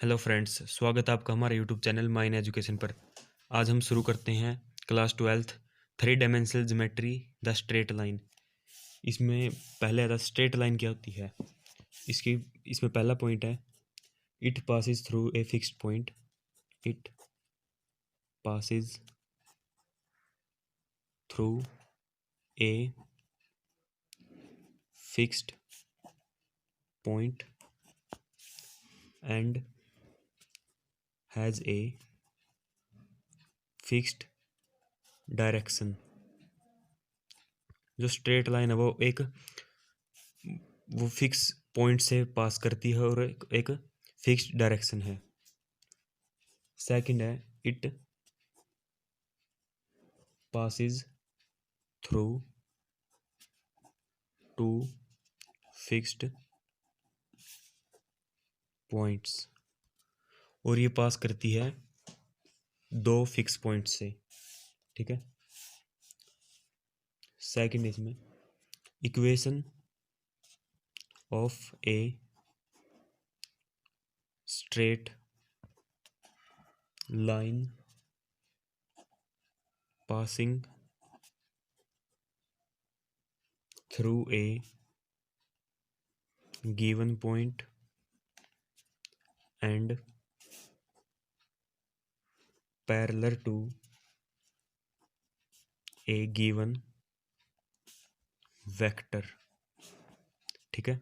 Hello friends, स्वागत है आपका हमारे यूट्यूब चैनल माइन एजुकेशन पर। आज हम शुरू करते हैं class 12th 3 dimensional geometry the straight line. इसमें पहले आता स्ट्रेट लाइन क्या होती है। इसमें पहला पॉइंट है, it passes through a fixed point. It passes through a fixed point and has a fixed direction. जो स्ट्रेट लाइन है वो फिक्स पॉइंट से पास करती है और एक फिक्स्ड डायरेक्शन है। सेकंड है, it passes through two fixed points, और ये पास करती है दो फिक्स पॉइंट से। ठीक है। सेकंड इसमें equation of a straight line passing through a given point and parallel to a given vector. ठीक है।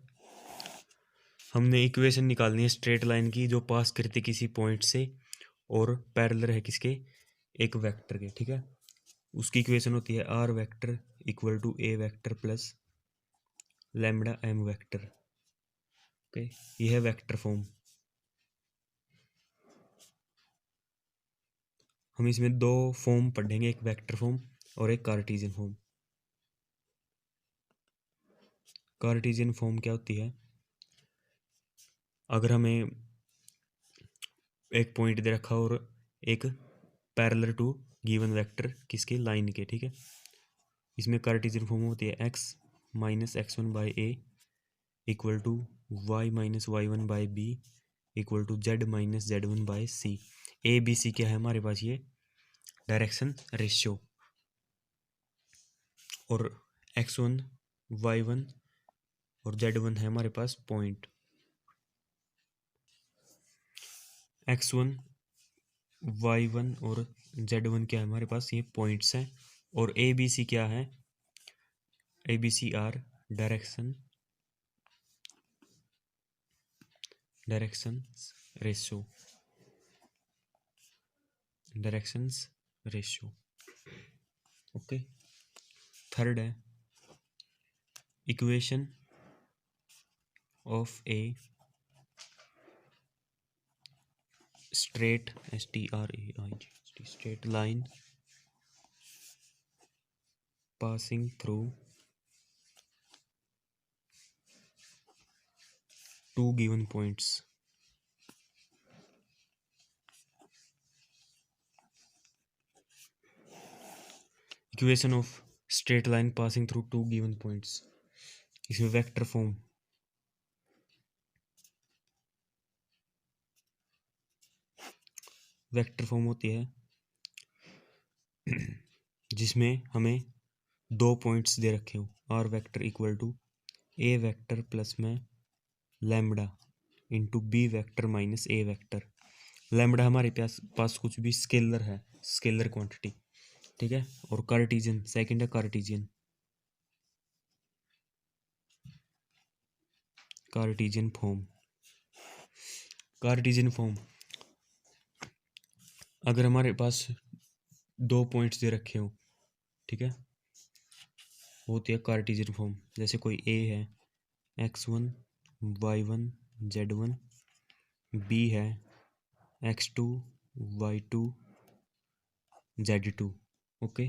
हमने इक्वेशन निकालनी है स्ट्रेट लाइन की, जो पास करती किसी पॉइंट से और पैरेलल है किसके, एक वेक्टर के। ठीक है। उसकी इक्वेशन होती है R vector equal to A vector plus lambda M vector. Okay, ये है वेक्टर फॉर्म। हम इसमें दो फॉर्म पढ़ेंगे, एक वेक्टर फॉर्म और एक कार्टेशियन फॉर्म। कार्टेशियन फॉर्म क्या होती है, अगर हमें एक पॉइंट दे रखा और एक पैरेलल टू गिवन वेक्टर किसके, लाइन के। ठीक है। इसमें कार्टेशियन फॉर्म होती है x minus x one by a equal to y minus y one by b equal to z minus z one by c. A B C क्या है हमारे पास, ये डायरेक्शन रेशियो। और एक्स वन वाई वन और z one है हमारे पास point. X one Y one और जेड वन क्या है हमारे पास, ये पॉइंट्स हैं। और ए बी सी क्या है, A B C R direction ratio. Directions ratio. Okay. Third है equation of a straight straight line passing through two given points. Equation of straight line passing through two given points, इसमें vector form. Vector form होती है जिसमें हमें दो points दे रखे हो, R vector equal to A vector plus में lambda into B vector minus A vector. Lambda हमारे पास कुछ भी स्केलर है, स्केलर क्वांटिटी। ठीक है। और कार्टेशियन सेकंड है कार्टेशियन फॉर्म। कार्टेशियन फॉर्म, अगर हमारे पास दो पॉइंट्स दे रखे हो, ठीक है, वो होती है कार्टेशियन फॉर्म। जैसे कोई ए है X one Y one Z one, B है X two Y two Z two. Okay.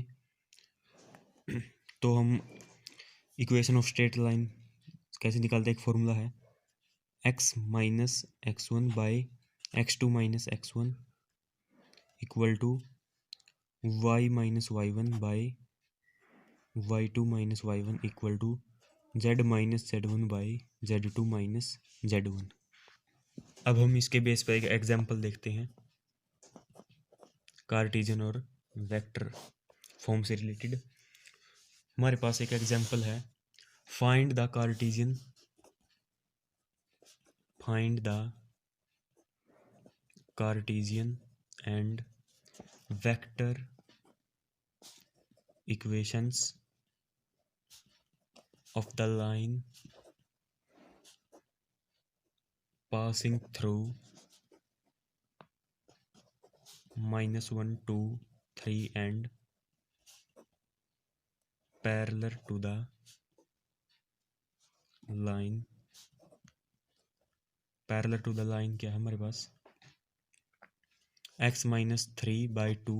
तो हम इक्वेशन ऑफ स्ट्रेट लाइन कैसे निकालते हैं, एक फॉर्मूला है x minus x one by x two minus x one equal to y minus y one by y two minus y one equal to z minus z one by z two minus z one. अब हम इसके base पर एक example देखते हैं Cartesian और vector form से related. हमारे पास एक एग्जांपल है, find the Cartesian and vector equations of the line passing through -1 2 3 and parallel to the line क्या है हमारे पास x-3/2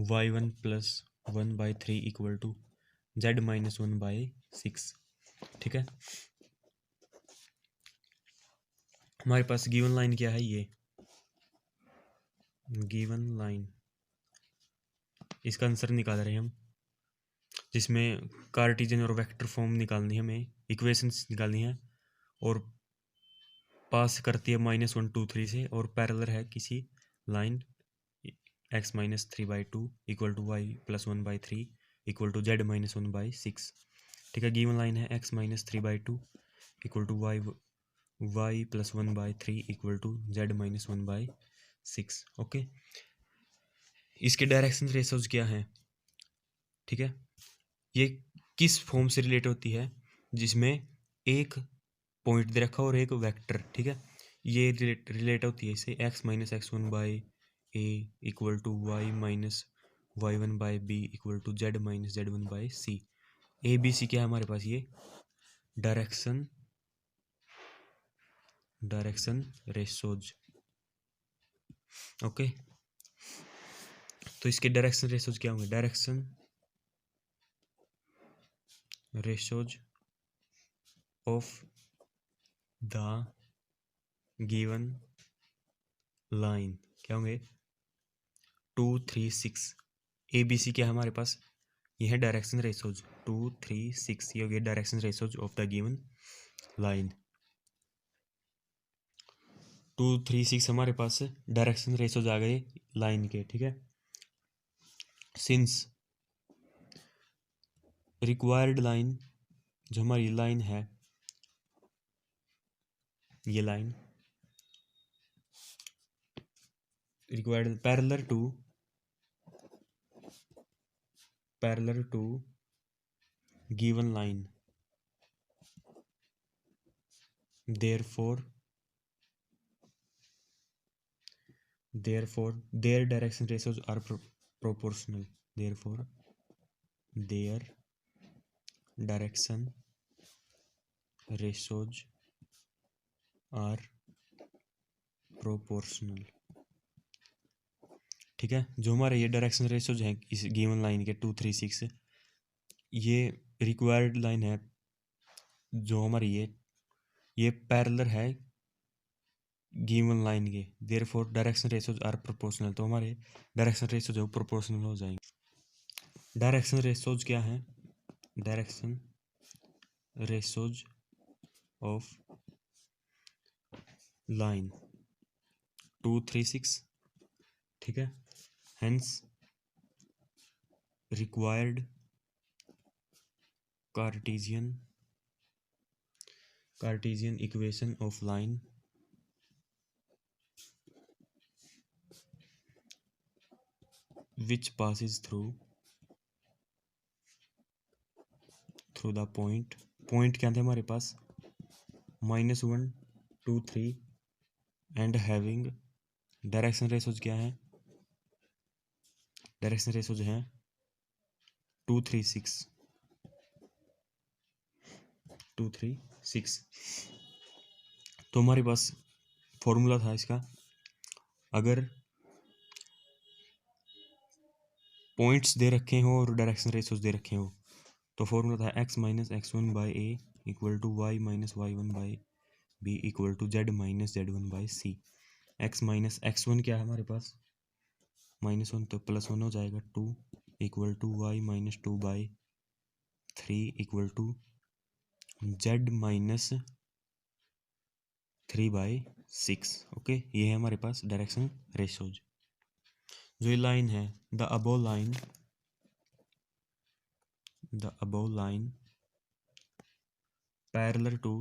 y1 + 1/3 equal to z-1/6। ठीक है, हमारे पास गिवन लाइन क्या है, ये गिवन लाइन, इसका आंसर निकाल रहे हैं हम, जिसमें कार्टेशियन और वेक्टर फॉर्म निकालनी है, हमें इक्वेशंस निकालनी है और पास करती है -1 2 3 से और पैरेलल है किसी line x-3/2 equal to y + 1/3 equal to z-1/6। ठीक है, गिवन लाइन है x-3/2 equal to y + 1/3 equal to z-1/6। Okay, इसके डायरेक्शन रेशोज क्या हैं? ठीक है, ये किस फॉर्म से रिलेट होती है, जिसमें एक पॉइंट दे रखा और एक वेक्टर। ठीक है, ये रिलेट होती है इसे x-x1/a equal to y-y1/b equal to z-z1/c। A B C क्या है हमारे पास, ये डायरेक्शन रेशोज। ओके, तो इसके डायरेक्शन रेशोज क्या होंगे, direction ratios of the given line क्या होंगे 2 3 6। ए बी सी क्या है हमारे पास, ये है डायरेक्शन रेशोज 2 3 6, ये हो गया direction ratios of the given line. 2 3 6 हमारे पास डायरेक्शन रेशोज आ गए लाइन के। ठीक है, सिंस रिक्वायर्ड लाइन, जो हमारी लाइन है, ये line required parallel to given line, therefore their direction ratios are proportional, therefore their direction ratios are proportional। ठीक है, जो हमारे ये डायरेक्शन रेशोज हैं इस गिवन लाइन के 2 3 6, ये रिक्वायर्ड लाइन है, जो हमारी ये पैरेलल है गिवन लाइन के, therefore direction ratios are proportional, तो हमारे डायरेक्शन रेशोज है वो प्रोपोर्शनल हो जाएंगे। डायरेक्शन रेशोज क्या है, डायरेक्शन रेशोज ऑफ लाइन 2 3 6। ठीक है, hence required Cartesian equation of line which passes through the point क्या थे हमारे पास -1 2 3 एंड हैविंग डायरेक्शन रेशोज क्या है, डायरेक्शन रेशोज हैं 2 3 6 2 3 6। तो हमारे पास फॉर्मूला था इसका, अगर पॉइंट्स दे रखे हो और डायरेक्शन रेशोज दे रखे हो, तो फॉर्मूला था x-x1/a equal to y-y1/b equal to z-z1/c। x-x1 क्या है हमारे पास, -1 तो +1 हो जाएगा, 2 equal to y-2/3 equal to z-3 3/6। Okay, ये है हमारे पास डायरेक्शन रेशोज। जो ये लाइन है, the above line parallel to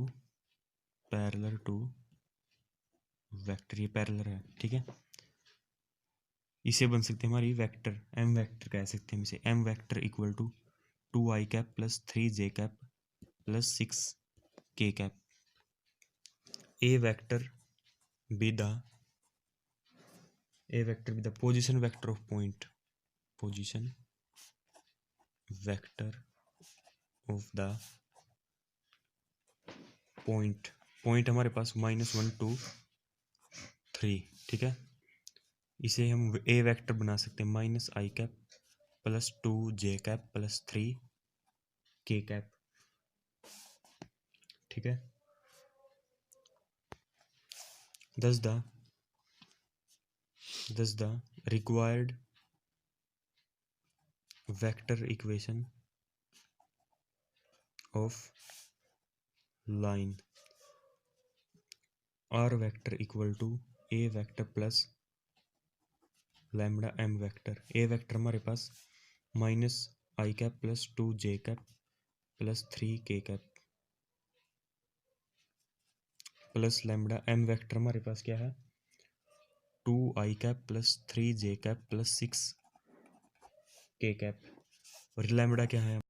vector, ये पैरेलल है, ठीक है। इसे बन सकते हैं हमारी वेक्टर, एम वेक्टर कह सकते हैं हम इसे। M vector equal to 2i cap plus 3j cap plus 6k cap. A vector be the position vector of point, position vector of the point हमारे पास -1 2 3, ठीक है। इसे हम ए वेक्टर बना सकते हैं -i cap plus 2j cap plus 3k cap, ठीक है। thus the required vector equation of line r vector equal to a vector plus lambda m vector। a vector हमारे पास -i cap plus 2j cap plus 3k cap plus lambda m vector हमारे पास क्या है, 2i cap plus 3j cap plus 6k cap. और lambda क्या है